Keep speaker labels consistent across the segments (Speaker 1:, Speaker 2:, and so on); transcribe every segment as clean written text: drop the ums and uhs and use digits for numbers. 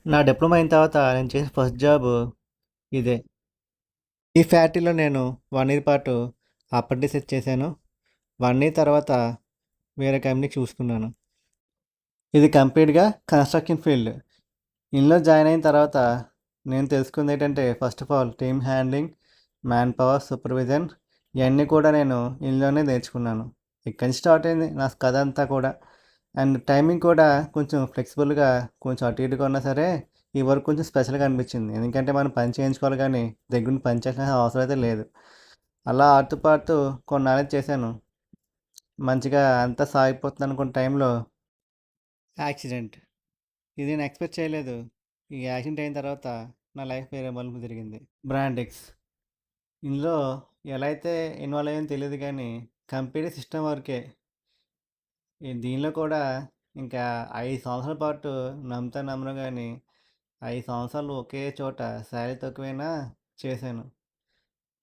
Speaker 1: నా డిప్లొమా అయిన తర్వాత నేను చేసిన ఫస్ట్ జాబ్ ఇదే. ఈ ఫ్యాక్టరీలో నేను 1 ఇయర్ పాటు అప్రెంటిస్‌షిప్ చేశాను. 1 ఇయర్ తర్వాత వేరే కంపెనీ చూసుకున్నాను. ఇది కంప్లీట్‌గా కన్‌స్ట్రక్షన్ ఫీల్డ్. ఇందులో జాయిన్ అయిన తర్వాత నేను తెలుసుకుందేంటంటే first of all team handling, man power, supervision ఇయన్నీ కూడా నేను ఇందులోనే నేర్చుకున్నాను. ఇక్కడి నుంచి స్టార్ట్ అయింది నా కథ అంతా కూడా. అండ్ టైమింగ్ కూడా కొంచెం ఫ్లెక్సిబుల్‌గా కొంచెం అటు ఇటుగా ఉన్నా సరే, ఈ వర్క్ కొంచెం స్పెషల్‌గా అనిపించింది. ఎందుకంటే మనం పని చేయించుకోవాలి కానీ దగ్గరుండి పని చేయాల్సిన అవసరం అయితే లేదు. అలా ఆడుతూ పాడుతూ కొన్నాళ్ళు చేశాను. మంచిగా అంతా సాగిపోతుంది అనుకున్న టైంలో యాక్సిడెంట్. ఇది నేను ఎక్స్‌పెక్ట్ చేయలేదు. ఈ యాక్సిడెంట్ అయిన తర్వాత నా లైఫ్ వేరే మలుపు తిరిగింది. బ్రాండెక్స్. ఇందులో ఎలా అయితే ఇన్వాల్వ్ అయ్యానో తెలీదు కానీ కంప్లీట్ సిస్టమ్ వర్కే. దీనిలో కూడా ఇంకా 5 సంవత్సరాల పాటు నమ్మరో గానీ 5 సంవత్సరాలు ఒకే చోట శాలరీ తక్కువైనా చేశాను.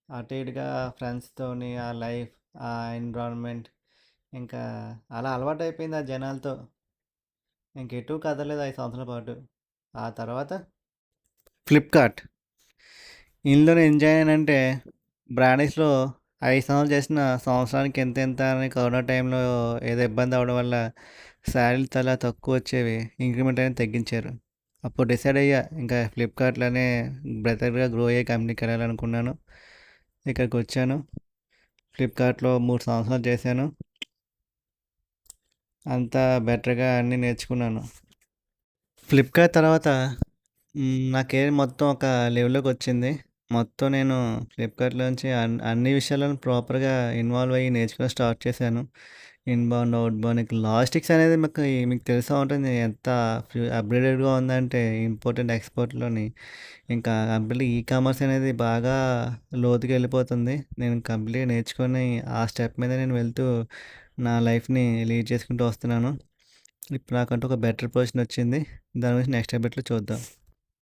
Speaker 1: అటు ఇటుగా ఫ్రెండ్స్‌తోని ఆ లైఫ్, ఆ ఎన్విరాన్మెంట్ ఇంకా అలా అలవాటయిపోయింది ఆ జనాలతో. ఇంకెటూ కదలలేదు 5 సంవత్సరాల పాటు. ఆ తర్వాత ఫ్లిప్‌కార్ట్. ఇందులో నేను ఎంజాయ్ అయ్యానంటే బ్రాండెక్స్‌లో 5 సంవత్సరాలు చేసిన సంవత్సరానికి ఇంతింత అని కరోనా టైంలో ఏదో ఇబ్బంది అవ్వడం వల్ల శాలరీలు చాలా తక్కువ వచ్చేవి. ఇంక్రిమెంట్ అనేది తగ్గించారు. అప్పుడు డిసైడ్ అయ్యా ఇంకా ఫ్లిప్‌కార్ట్‌లోనే బెటర్‌గా గ్రో అయ్యే కంపెనీకి వెళ్ళాలనుకున్నాను. ఇక్కడికి వచ్చాను. ఫ్లిప్‌కార్ట్‌లో 3 సంవత్సరాలు చేశాను. అంతా బెటర్‌గా అన్నీ నేర్చుకున్నాను. ఫ్లిప్‌కార్ట్ తర్వాత నా కెరీర్ మొత్తం ఒక లెవెల్‌లోకి వచ్చింది. మొత్తం నేను ఫ్లిప్‌కార్ట్‌లోంచి అన్ని విషయాలను ప్రాపర్‌గా ఇన్వాల్వ్ అయ్యి నేర్చుకోవడం స్టార్ట్ చేశాను. ఇన్‌బౌండ్, ఔట్‌బౌండ్ ఇక లాజిస్టిక్స్ అనేది మీకు తెలిసే ఉంటుంది. ఎంత అప్‌గ్రేడెడ్‌గా ఉందంటే ఇంపోర్ట్ అండ్ ఎక్స్‌పోర్ట్‌లోని ఇంకా కంప్లీట్‌గా ఈ కామర్స్ అనేది బాగా లోతుగా వెళ్ళిపోతుంది. నేను కంప్లీట్‌గా నేర్చుకొని ఆ స్టెప్ మీద నేను వెళ్తూ నా లైఫ్‌ని లీడ్ చేసుకుంటూ వస్తున్నాను. ఇప్పుడు నాకంటూ ఒక బెటర్ పొజిషన్ వచ్చింది. దాని గురించి నెక్స్ట్ అప్డేట్‌లో చూద్దాం.